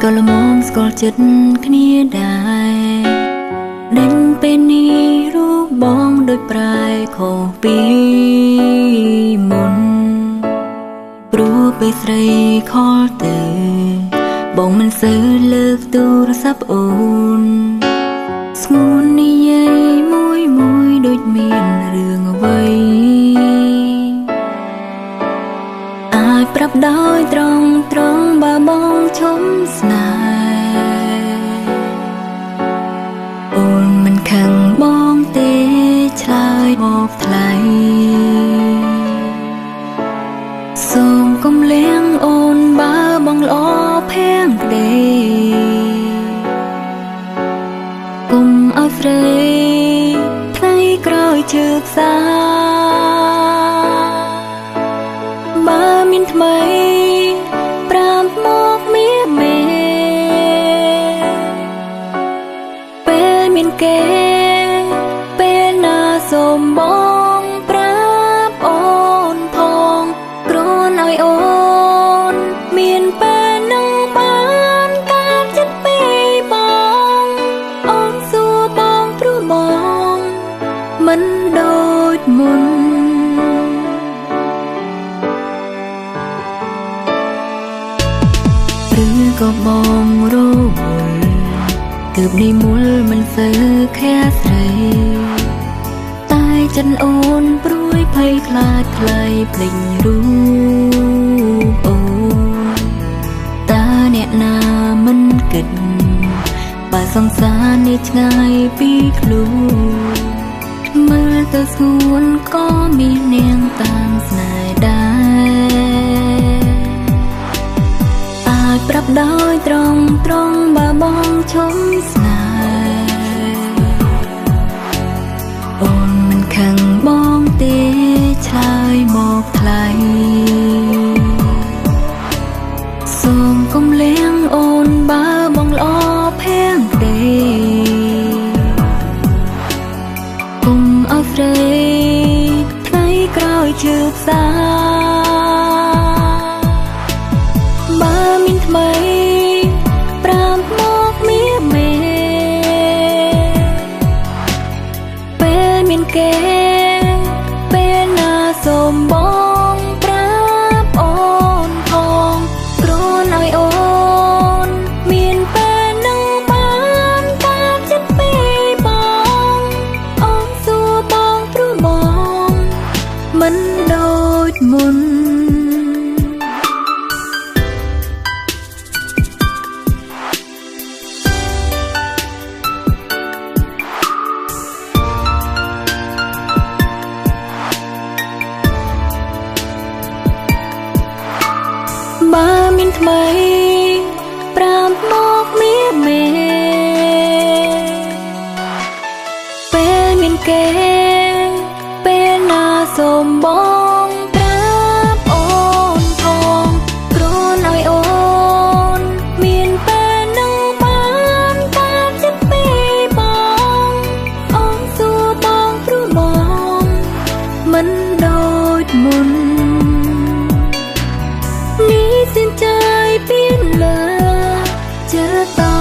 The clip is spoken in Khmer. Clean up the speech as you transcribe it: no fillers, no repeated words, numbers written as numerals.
ก็ละมอมสกอลจิตគ្នាដែរដេញពេលនេះរូបបងដូចប្រែខុសពីមុនព្រោះពេលស្រីខលទៅបងមិនសូវលើកទូរស័ព្ទអូនស្ងួននិយាយមួយដូចមានរឿងអ្វីអាចប្រាប់ដោយត្រង់បើបងឈុំស្នេហ៍អូនមិនខឹងបងទេឆ្លើយមកថ្លៃសូមកុំលៀងអូនបើបងល្អភាំងក្ដីគុំឲ្យស្រីថ្ងៃក្រោយជើកសាបើមានថ្មីប្រាប់មកមេពេលមានគេពេលណាសូមបងប្រាប់អូនផងគ្រាន់ឲ្យអូនមានពេលនឹងបានការចិត្តពីបងអូនសួរបងព្រោះបងមិនដូចមុនឬក៏បងរវល់ទើបនេះមុលមិនសូវខែស្រីតែចិនអូនព្រួយភ័យខ្លាចថ្លៃភ្លេចរូបអូនតើអ្នកណាមិនគិតបើសង្សារនេះឆ្ងាយពីខ្លួនមើលទៅស្ងួនក៏មាននាងតាមស្នេហ៍ដែរអាចប្រាប់ដោយត្រង់បើបងឈុំស្នេហ៍អូនមិនខឹងបងទេឆ្លើយមកថ្លៃសូមកុំលៀងអូនបើបងល្អភាំងក្ដីគុំឲ្យស្រីថ្ងៃក្រោយជើកសាបើមានថ្មីប្រាប់មកមេពេលមានគេពេលណាសូមបងប្រាប់អូនផងគ្រាន់ឲ្យអូនមានពេលនឹងបានការចិត្តពីបងអូនសួរបងព្រោះបងមិនដូចមុនបើមានថ្មីប្រាប់មកមេពេលមានគេពេលណាសូមបងប្រាប់អូនផងគ្រាន់ឲ្យអូនមានពេលនឹងបានការចិត្តពីបងអូនសួរបងព្រោះបងមិនដូចមុន你现在变了，这道。